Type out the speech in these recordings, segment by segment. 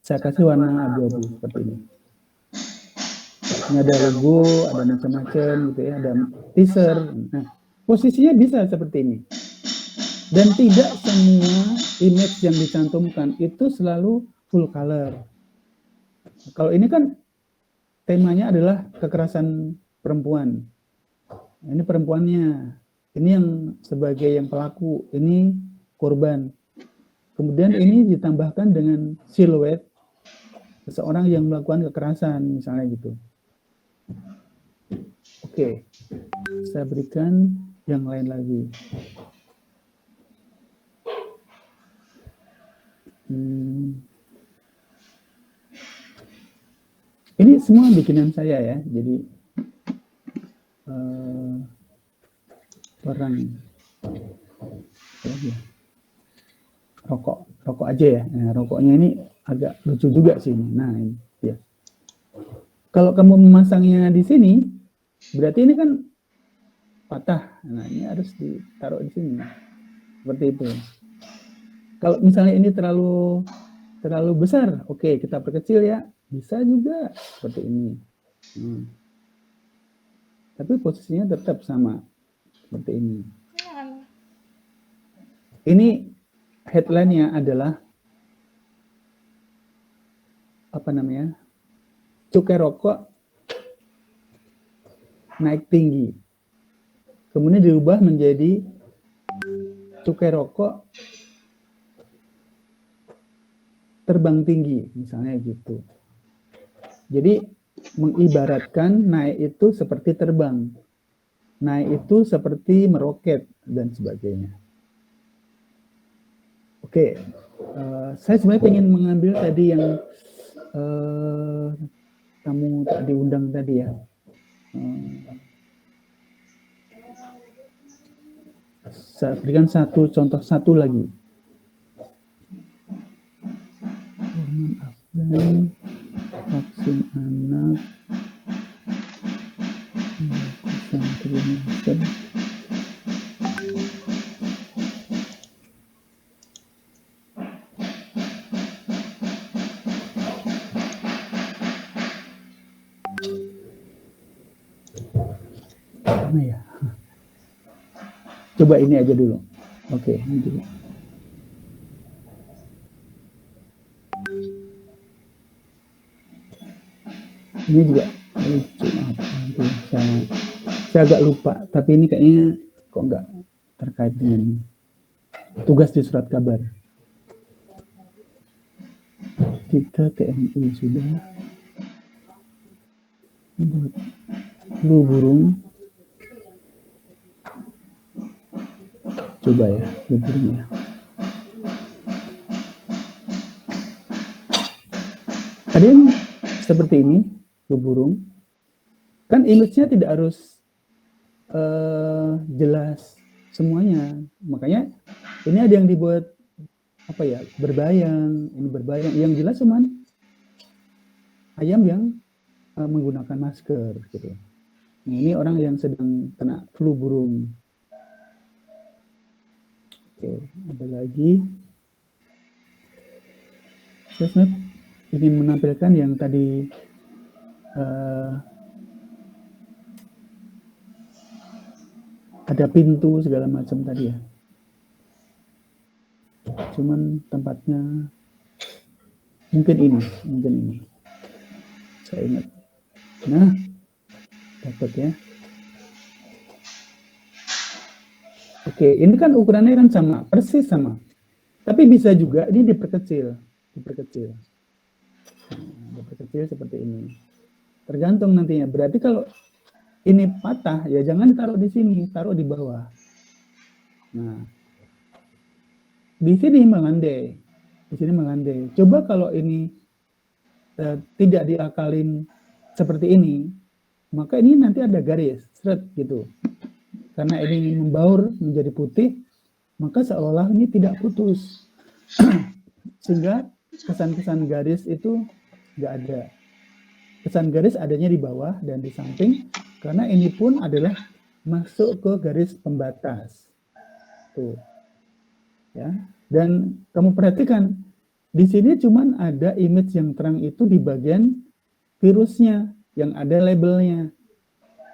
saya kasih warna abu-abu seperti ini. Ini ada logo, ada macam-macam gitu ya, ada teaser. Nah, posisinya bisa seperti ini. Dan tidak semua image yang dicantumkan itu selalu full color. Kalau ini kan temanya adalah kekerasan perempuan. Ini perempuannya, ini yang sebagai yang pelaku, ini korban. Kemudian ini ditambahkan dengan siluet seseorang yang melakukan kekerasan, misalnya gitu. Oke, saya berikan yang lain lagi. Ini semua bikinan saya ya, jadi orang rokok aja ya. Nah, rokoknya ini agak lucu juga sih. Nah, ini ya. Kalau kamu memasangnya di sini, berarti ini kan patah. Nah, ini harus ditaruh di sini. Seperti itu. Kalau misalnya ini terlalu besar, oke, kita perkecil ya. Bisa juga seperti ini. Tapi posisinya tetap sama. Seperti ini. Ini headline-nya adalah apa namanya? Cukai rokok naik tinggi. Kemudian diubah menjadi cukai rokok terbang tinggi, misalnya gitu. Jadi mengibaratkan naik itu seperti terbang, naik itu seperti meroket dan sebagainya. Oke, saya sebenarnya ingin mengambil tadi yang kamu tak diundang tadi ya. Saya berikan contoh satu lagi. Vaksin anak mana ya? Coba ini aja dulu. Oke, ini dulu. Ini juga lucu. Saya agak lupa, tapi ini kayaknya kok nggak terkait dengan tugas di surat kabar. Kita TNI sudah buat flu burung. Coba ya, flu burung ya. Ada yang seperti ini, flu burung. Kan image-nya tidak harus jelas semuanya. Makanya ini ada yang dibuat apa ya, berbayang, ini berbayang. Yang jelas cuman ayam yang menggunakan masker gitu. Nah, ini orang yang sedang kena flu burung. Oke, ada lagi. Saya ingin menampilkan yang tadi ada pintu segala macam tadi ya. Cuman tempatnya mungkin ini. Saya ingat. Nah, dapat ya. Oke, ini kan ukurannya kan sama, persis sama. Tapi bisa juga ini diperkecil seperti ini. Tergantung nantinya. Berarti kalau ini patah, ya jangan ditaruh di sini, taruh di bawah. Nah, di sini mengandai. Coba kalau ini tidak diakalin seperti ini, maka ini nanti ada garis, seret gitu. Karena ini membaur menjadi putih, maka seolah-olah ini tidak putus. Sehingga kesan-kesan garis itu nggak ada. Kesan garis adanya di bawah dan di samping, karena ini pun adalah masuk ke garis pembatas. Tuh. Ya. Dan kamu perhatikan, Di sini cuman ada image yang terang itu di bagian virusnya yang ada labelnya.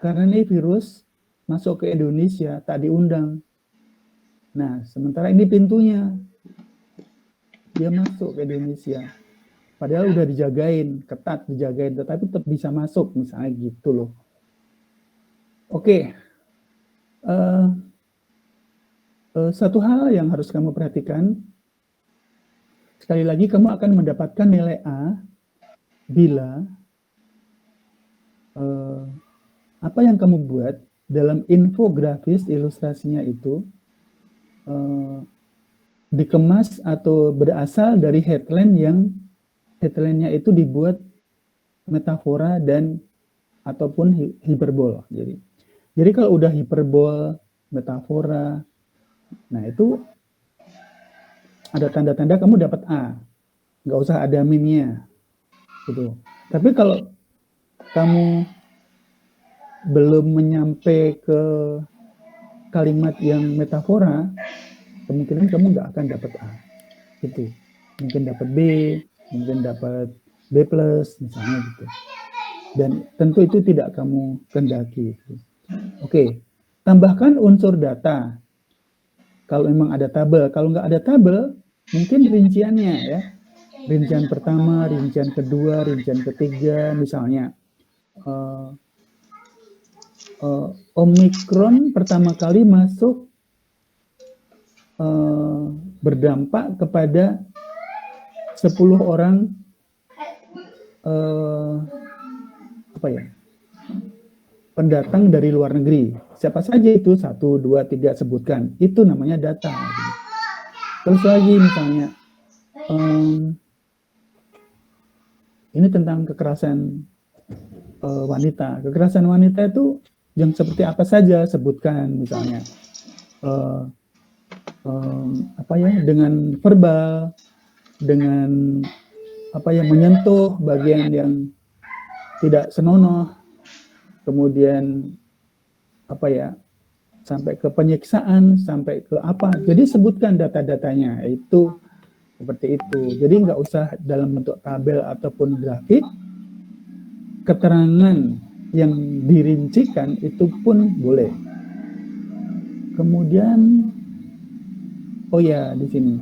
Karena ini virus masuk ke Indonesia tak diundang. Nah, sementara ini pintunya. Dia masuk ke Indonesia. Padahal udah dijagain, ketat dijagain, tetapi tetap bisa masuk, misalnya gitu loh. Oke. Satu hal yang harus kamu perhatikan, sekali lagi kamu akan mendapatkan nilai A bila apa yang kamu buat dalam infografis ilustrasinya itu dikemas atau berasal dari headline yang headline-nya itu dibuat metafora dan ataupun hiperbol. Jadi kalau udah hiperbol, metafora, nah itu ada tanda-tanda kamu dapat A, nggak usah ada minnya, gitu. Tapi kalau kamu belum menyampai ke kalimat yang metafora, kemungkinan kamu nggak akan dapat A, gitu. Mungkin dapat B, mungkin dapat B+, misalnya gitu. Dan tentu itu tidak kamu kendaki. Oke, tambahkan unsur data. Kalau memang ada tabel, kalau nggak ada tabel, mungkin rinciannya ya. Rincian pertama, rincian kedua, rincian ketiga, misalnya. Omikron pertama kali masuk berdampak kepada 10 orang pendatang dari luar negeri. Siapa saja itu? 1, 2, 3 sebutkan. Itu namanya data. Terus lagi misalnya ini tentang kekerasan wanita. Kekerasan wanita itu yang seperti apa saja sebutkan, misalnya dengan verbal, dengan menyentuh bagian yang tidak senonoh, kemudian sampai ke penyiksaan, sampai ke apa. Jadi sebutkan data-datanya itu seperti itu. Jadi nggak usah dalam bentuk tabel ataupun grafik. Keterangan yang dirincikan itu pun boleh. Kemudian di sini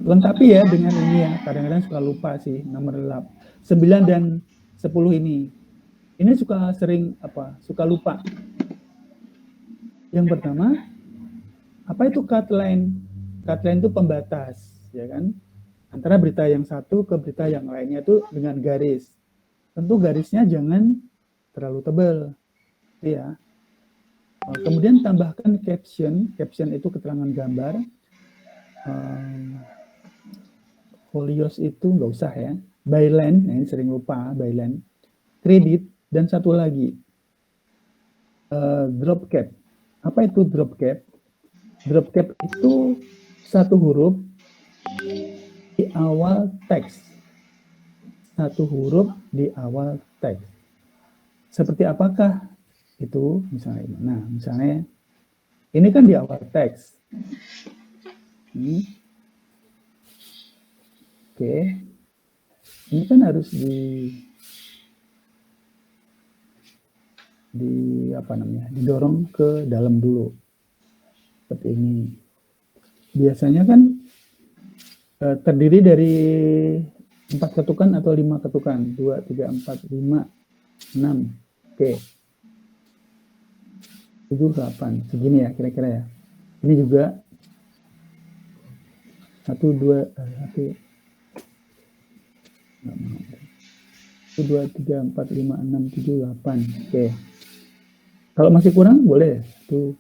lengkapi ya dengan ini ya. Kadang-kadang suka lupa sih nomor 9 dan 10 ini. Ini suka sering suka lupa. Yang pertama, apa itu cut line? Cut line itu pembatas, ya kan? Antara berita yang satu ke berita yang lainnya itu dengan garis. Tentu garisnya jangan terlalu tebal, ya. Kemudian tambahkan caption. Caption itu keterangan gambar. Folios itu nggak usah ya. Byline, ini sering lupa byline. Kredit, dan satu lagi drop cap. Apa itu drop cap? Drop cap itu satu huruf di awal teks. Satu huruf di awal teks. Seperti apakah itu? Misalnya ini kan di awal teks. Oke. Ini kan harus didorong ke dalam dulu. Seperti ini. Biasanya kan terdiri dari 4 ketukan atau 5 ketukan. 2, 3, 4, 5, 6. Oke. 7, 8. Segini ya kira-kira ya. Ini juga 1, 2, 3, 4, 5, 6, 7, 8. Oke. Kalau masih kurang boleh 1,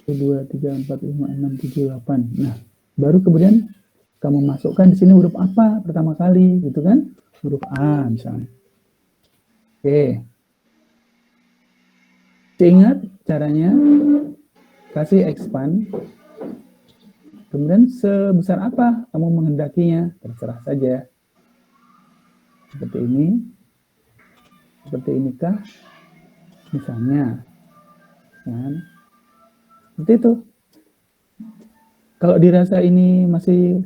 2, 3, 4, 5, 6, 7, 8. Nah, baru kemudian kamu masukkan di sini huruf apa pertama kali, gitu kan? Huruf A misalnya. Oke. Ingat caranya, kasih expand. Kemudian sebesar apa kamu menghendakinya, terserah saja. Seperti ini. Seperti inikah? Misalnya. Kan? Seperti itu. Kalau dirasa ini masih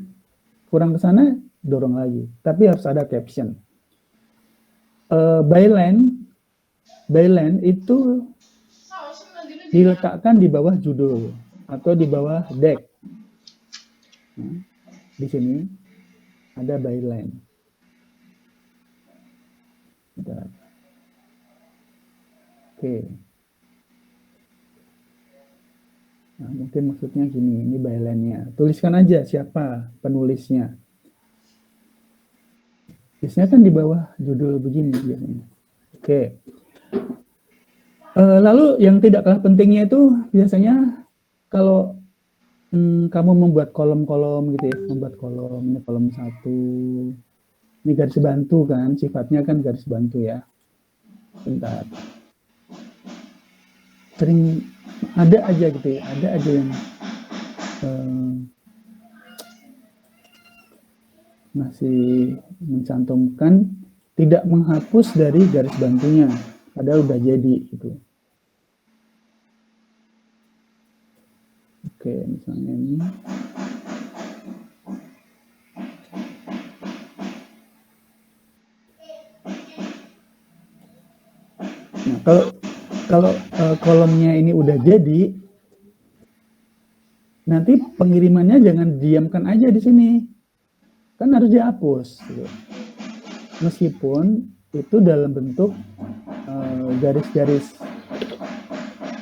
kurang ke sana, dorong lagi. Tapi harus ada caption. Byline itu diletakkan di bawah judul atau di bawah deck. Nah, di sini ada byline. Oke. Nah, mungkin maksudnya gini, ini byline-nya. Tuliskan aja siapa penulisnya. Biasanya kan di bawah judul begini biasanya. Oke. Lalu yang tidak kalah pentingnya itu biasanya kalau kamu membuat kolom-kolom gitu ya, membuat kolom, ini kolom 1, ini garis bantu kan, sifatnya kan garis bantu ya. Bentar. Sering ada aja gitu ya, ada aja yang masih mencantumkan tidak menghapus dari garis bantunya, padahal udah jadi gitu. Oke, misalnya ini. Nah, kalau kolomnya ini udah jadi, nanti pengirimannya jangan diamkan aja di sini, kan harus dihapus. Gitu. Meskipun itu dalam bentuk garis-garis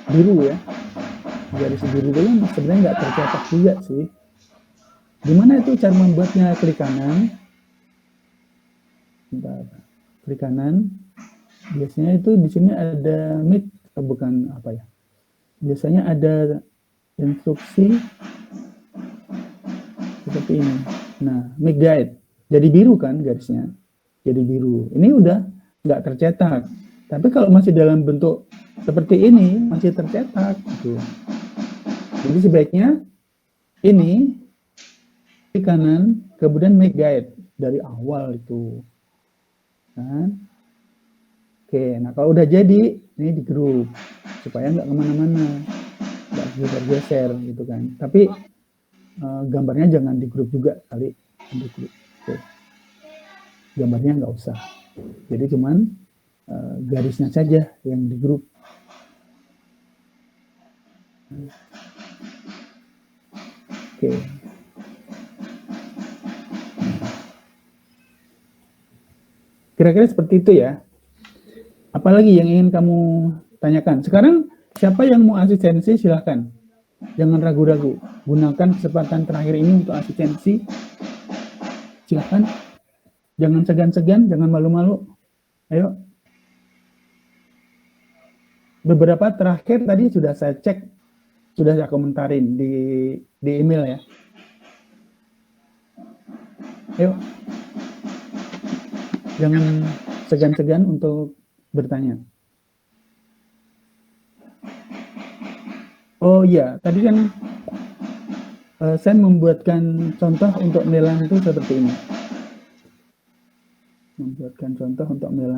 biru ya, garis biru itu sebenarnya nggak tercetak juga sih. Gimana itu cara membuatnya? Klik kanan, klik kanan. Biasanya itu di sini ada bukan apa ya? Biasanya ada instruksi seperti ini. Nah, make guide. Jadi biru kan garisnya. Jadi biru. Ini udah nggak tercetak. Tapi kalau masih dalam bentuk seperti ini, masih tercetak. Gitu. Jadi sebaiknya ini di kanan, kemudian make guide dari awal itu. Kan? Oke, nah kalau udah jadi, ini di grup supaya nggak kemana-mana, nggak geser-geser gitu kan. Tapi gambarnya jangan di grup juga kali, di grup. Oke. Gambarnya nggak usah. Jadi cuman garisnya saja yang di grup. Oke. Kira-kira seperti itu ya. Apalagi yang ingin kamu tanyakan? Sekarang siapa yang mau asistensi silahkan. Jangan ragu-ragu. Gunakan kesempatan terakhir ini untuk asistensi. Silahkan. Jangan segan-segan, jangan malu-malu. Ayo. Beberapa terakhir tadi sudah saya cek, sudah saya komentarin di email ya. Ayo. Jangan segan-segan untuk bertanya. Oh iya, tadi kan saya membuatkan contoh untuk Melan itu seperti ini. Membuatkan contoh untuk Melan.